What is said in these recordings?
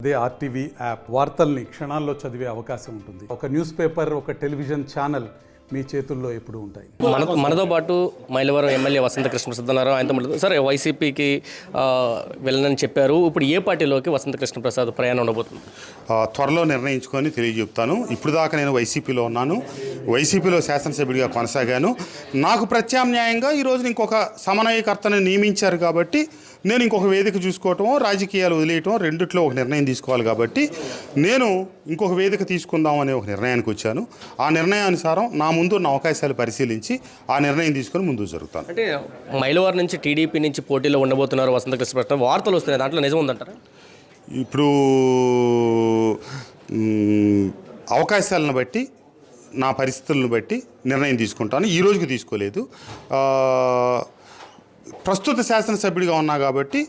అదే RTV app వార్తల్ని క్షణాల్లో చదివే అవకాశం ఉంటుంది. ఒక న్యూస్ పేపర్, ఒక టెలివిజన్ ఛానల్ మీ చేతుల్లో ఎప్పుడు ఉంటాయి. మనతో పాటు మైలవరం ఎమ్మెల్యే వసంత కృష్ణప్రసాద్ ఉన్నారు. ఆయనతో సరే వైసీపీకి వెళ్ళనని చెప్పారు. ఇప్పుడు ఏ పార్టీలోకి వసంత కృష్ణప్రసాద్ ప్రయాణం ఉండబోతుంది? త్వరలో నిర్ణయించుకొని తెలియజెప్తాను. ఇప్పుడు దాకా నేను వైసీపీలో ఉన్నాను, వైసీపీలో శాసనసభ్యుడిగా కొనసాగాను. నాకు ప్రత్యామ్నాయంగా ఈరోజు ఇంకొక సమన్వయకర్తను నియమించారు కాబట్టి నేను ఇంకొక వేదిక చూసుకోవటం, రాజకీయాలు వదిలేయటం, రెండిట్లో ఒక నిర్ణయం తీసుకోవాలి కాబట్టి నేను ఇంకొక వేదిక తీసుకుందాం అనే ఒక నిర్ణయానికి వచ్చాను. ఆ నిర్ణయానుసారం నా ముందు ఉన్న అవకాశాలు పరిశీలించి ఆ నిర్ణయం తీసుకొని ముందుకు జరుగుతాను. అంటే మైలవరం నుంచి టీడీపీ నుంచి పోటీలో ఉండబోతున్నారు వసంత కృష్ణప్రసాద్, వార్తలు వస్తున్నాయి, దాంట్లో నిజం ఉందంటారా? ఇప్పుడు అవకాశాలను బట్టి, నా పరిస్థితులను బట్టి నిర్ణయం తీసుకుంటాను. ఈ రోజుకి తీసుకోలేదు. ప్రస్తుత శాసనసభ్యుడిగా ఉన్నా కాబట్టి,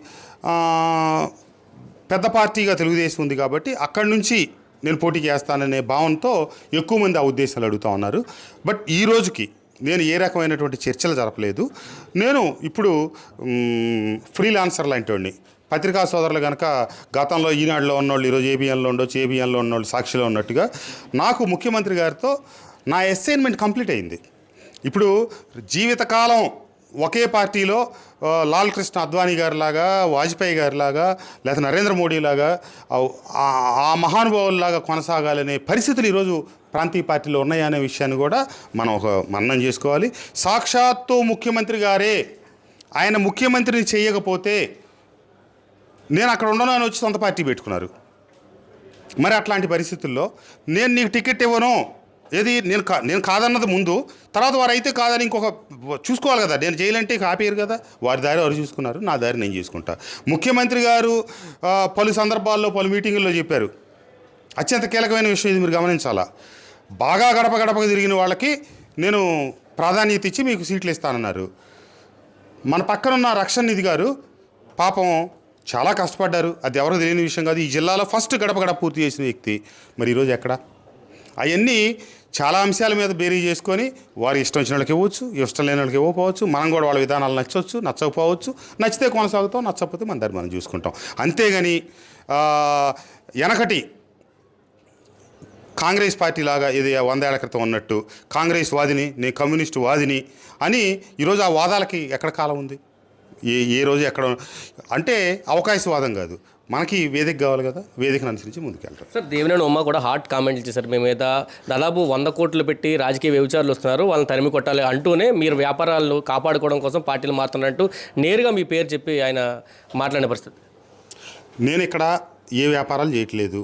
పెద్ద పార్టీగా తెలుగుదేశం ఉంది కాబట్టి అక్కడి నుంచి నేను పోటీ చేస్తాననే భావంతో ఎక్కువ మంది ఆ ఉద్దేశాలు అడుగుతూ ఉన్నారు. బట్ ఈ రోజుకి నేను ఏ రకమైనటువంటి చర్చలు జరపలేదు. నేను ఇప్పుడు ఫ్రీలాన్సర్ లాంటి వాడిని. పత్రికా సోదరులు కనుక గతంలో ఈనాడులో ఉన్నోళ్ళు ఈరోజు ఏబిఎన్లో ఉండొచ్చు, ఏబిఎన్లో ఉన్నోళ్ళు సాక్షిలో ఉన్నట్టుగా నాకు ముఖ్యమంత్రి గారితో నా అసైన్మెంట్ కంప్లీట్ అయింది. ఇప్పుడు జీవితకాలం ఒకే పార్టీలో లాల్ కృష్ణ అద్వానీ గారిలాగా, వాజ్పేయి గారిలాగా, లేదా నరేంద్ర మోడీ లాగా, ఆ మహానుభావుల్లాగా కొనసాగాలనే పరిస్థితులు ఈరోజు ప్రాంతీయ పార్టీలో ఉన్నాయనే విషయాన్ని కూడా మనం ఒక మననం చేసుకోవాలి. సాక్షాత్తు ముఖ్యమంత్రి గారే ఆయన ముఖ్యమంత్రిని చేయకపోతే నేను అక్కడ ఉండను అని వచ్చి సొంత పార్టీ పెట్టుకున్నారు. మరి అట్లాంటి పరిస్థితుల్లో నేను నీకు టికెట్ ఇవ్వను, ఏది నేను కాదన్నది ముందు, తర్వాత వారు అయితే కాదని ఇంకొక చూసుకోవాలి కదా. నేను చేయాలంటే ఆపేయరు కదా. వారి దారి వారు చూసుకున్నారు, నా దారి నేను చేసుకుంటా. ముఖ్యమంత్రి గారు పలు సందర్భాల్లో పలు మీటింగుల్లో చెప్పారు, అత్యంత కీలకమైన విషయం ఇది మీరు గమనించాలా. బాగా గడప గడపగా తిరిగిన వాళ్ళకి నేను ప్రాధాన్యత ఇచ్చి మీకు సీట్లు ఇస్తానన్నారు. మన పక్కనున్న రక్షణ నిధి గారు పాపం చాలా కష్టపడ్డారు. అది ఎవరో తెలియని విషయం కాదు. ఈ జిల్లాలో ఫస్ట్ గడప గడప పూర్తి చేసిన వ్యక్తి. మరి ఈరోజు ఎక్కడ? అవన్నీ చాలా అంశాల మీద బేరీ చేసుకొని వారి ఇష్టం వచ్చిన వాళ్ళకి ఇవ్వచ్చు, ఇష్టం లేని వాళ్ళకి ఇవ్వకపోవచ్చు. మనం కూడా వాళ్ళ విధానాలు నచ్చవచ్చు, నచ్చకపోవచ్చు. నచ్చితే కొనసాగుతాం, నచ్చకపోతే మన దాన్ని మనం చూసుకుంటాం. అంతేగాని వెనకటి కాంగ్రెస్ పార్టీ లాగా ఇది 100 ఏళ్ల క్రితం ఉన్నట్టు కాంగ్రెస్ వాదిని, నేను కమ్యూనిస్టు వాదిని అని ఈరోజు ఆ వాదాలకి ఎక్కడ కాలం ఉంది? ఏ రోజు ఎక్కడ? అంటే అవకాశవాదం కాదు, మనకి వేదిక కావాలి కదా. వేదికను అనుసరించి ముందుకెళ్తారు. సార్, దేవినేని ఉమ్మ కూడా హాట్ కామెంట్లు చేశారు మీ మీద. దాదాపు 100 కోట్లు పెట్టి రాజకీయ వ్యభిచారులు వస్తున్నారు, వాళ్ళని తరిమి కొట్టాలి అంటూనే మీరు వ్యాపారాలను కాపాడుకోవడం కోసం పార్టీలు మారుతున్నట్టు నేరుగా మీ పేరు చెప్పి ఆయన మాట్లాడిన పరిస్థితి. నేను ఇక్కడ ఏ వ్యాపారాలు చేయట్లేదు.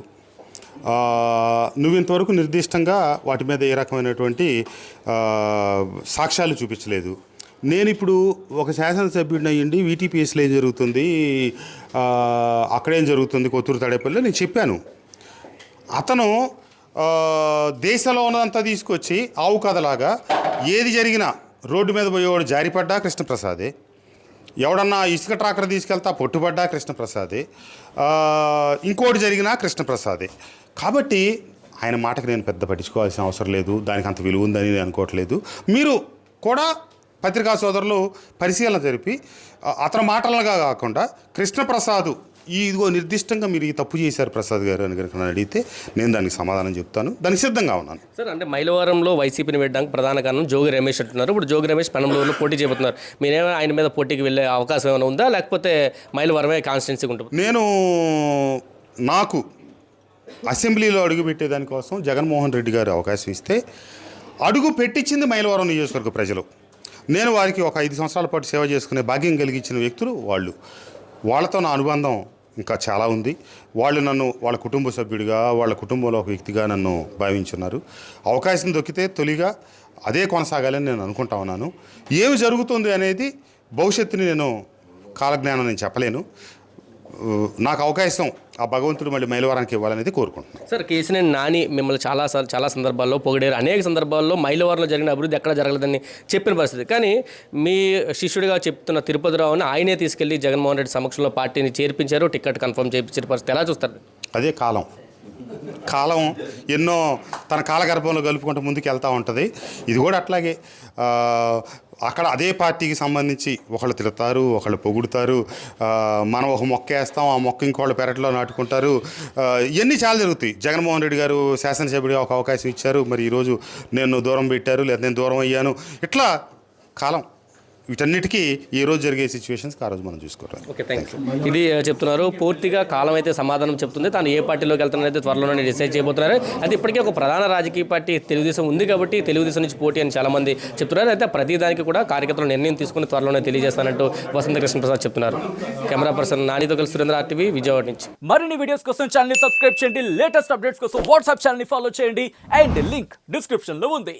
నువ్వు ఇంతవరకు నిర్దిష్టంగా వాటి మీద ఏ రకమైనటువంటి సాక్ష్యాలు చూపించలేదు. నేను ఇప్పుడు ఒక శాసనసభ్యుడిని అయ్యిండి వీటీపీఎస్లో ఏం జరుగుతుంది, అక్కడేం జరుగుతుంది కొత్తూరు తాడేపల్లిలో నేను చెప్పాను. అతను దేశంలో ఉన్నదంతా తీసుకొచ్చి ఆవు కథలాగా ఏది జరిగినా రోడ్డు మీద పోయేవాడు జారిపడ్డా కృష్ణప్రసాదే, ఎవడన్నా ఇసుక ట్రాక్టర్ తీసుకెళ్తా పొట్టుపడ్డా కృష్ణప్రసాదే, ఇంకోటి జరిగినా కృష్ణప్రసాదే. కాబట్టి ఆయన మాటకి నేను పెద్ద పట్టించుకోవాల్సిన అవసరం లేదు, దానికి అంత విలువ ఉందని నేను అనుకోవట్లేదు. మీరు కూడా పత్రికా సోదరులు పరిశీలన జరిపి అతని మాటలుగా కాకుండా కృష్ణప్రసాద్ ఇదిగో నిర్దిష్టంగా మీరు ఈ తప్పు చేశారు ప్రసాద్ గారు అని కనుక అడిగితే నేను దానికి సమాధానం చెప్తాను, దానికి సిద్ధంగా ఉన్నాను. సార్, అంటే మైలవరంలో వైసీపీని పెట్టడానికి ప్రధాన కారణం జోగి రమేష్ అంటున్నారు. ఇప్పుడు జోగి రమేష్ పెనంలూరులో పోటీ చేయబోతున్నారు. మీరేమైనా ఆయన మీద పోటీకి వెళ్ళే అవకాశం ఏమైనా ఉందా, లేకపోతే మైలవరమే కాన్స్టిట్యున్సీ ఉంటుంది? నాకు అసెంబ్లీలో అడుగు పెట్టేదానికోసం జగన్మోహన్ రెడ్డి గారు అవకాశం ఇస్తే అడుగు పెట్టించింది మైలవరం నియోజకవర్గ ప్రజలు. నేను వారికి ఒక 5 సంవత్సరాల పాటు సేవ చేసుకునే భాగ్యం కలిగించిన వ్యక్తులు వాళ్ళు. వాళ్ళతో నా అనుబంధం ఇంకా చాలా ఉంది. వాళ్ళు నన్ను వాళ్ళ కుటుంబ సభ్యుడిగా, వాళ్ళ కుటుంబంలో ఒక వ్యక్తిగా నన్ను భావించున్నారు. అవకాశం దొరికితే తొలిగా అదే కొనసాగాలని నేను అనుకుంటా ఉన్నాను. ఏమి జరుగుతుంది అనేది భవిష్యత్తుని నేను కాలజ్ఞానం నేను చెప్పలేను. నాకు అవకాశం ఆ భగవంతుడు మళ్ళీ మైలవరానికి ఇవ్వాలనేది కోరుకుంటున్నాను. సార్, కేసీఆర్ నాని మిమ్మల్ని చాలా సందర్భాల్లో పొగిడారు. అనేక సందర్భాల్లో మైలవరంలో జరిగిన అభివృద్ధి ఎక్కడ జరగలేదని చెప్పిన పరిస్థితి. కానీ మీ శిష్యుడిగా చెప్తున్న తిరుపతిరావుని ఆయనే తీసుకెళ్లి జగన్మోహన్ రెడ్డి సమక్షంలో పార్టీని చేర్పించారు, టికెట్ కన్ఫర్మ్ చేయించిన పరిస్థితి ఎలా చూస్తారు? అదే కాలం ఎన్నో తన కాలగర్భంలో కలుపుకుంటూ ముందుకు వెళ్తూ ఉంటుంది. ఇది కూడా అట్లాగే అక్కడ అదే పార్టీకి సంబంధించి ఒకళ్ళు తిడతారు, ఒకళ్ళు పొగుడుతారు, మనం ఒక మొక్క వేస్తాం, ఆ మొక్క ఇంకోళ్ళు పెరట్లో నాటుకుంటారు. ఇవన్నీ చాలా జరుగుతాయి. జగన్మోహన్ రెడ్డి గారు శాసనసభ్యుడిగా ఒక అవకాశం ఇచ్చారు, మరి ఈరోజు నేను దూరం పెట్టారు, లేదా నేను దూరం అయ్యాను. ఇట్లా కాలం వీటన్నిటికీ ఈ రోజు జరిగే సిచ్యువేషన్స్కి ఆ రోజు మనం చూసుకోవాలి. Okay, thank you. ఇది చెప్తున్నారు, పూర్తిగా కాలం అయితే సమాధానం చెప్తుంది. తాను ఏ పార్టీలోకి వెళ్తున్నారైతే త్వరలోనే డిసైడ్ చేయబోతున్నారు. అయితే ఇప్పటికే ఒక ప్రధాన రాజకీయ పార్టీ తెలుగుదేశం ఉంది కాబట్టి తెలుగుదేశం నుంచి పోటీ అని చాలామంది చెప్తున్నారు. అయితే ప్రతి దానికి కూడా కార్యకర్తలు నిర్ణయం తీసుకుని త్వరలోనే తెలియజేస్తానంటూ వసంత కృష్ణ ప్రసాద్ చెప్తున్నారు. కెమెరా పర్సన్ నానితో కలిసి సురేంద్ర RTV విజయవాడ నుంచి. మరిన్ని వీడియోస్ కోసం ఛానల్ ని సబ్స్క్రైబ్ చేయండి. లేటెస్ట్ అప్డేట్స్ కోసం వాట్సాప్ ఛానల్ ని ఫాలో చేయండి. అండ్ లింక్ డిస్క్రిప్షన్ లో ఉంది.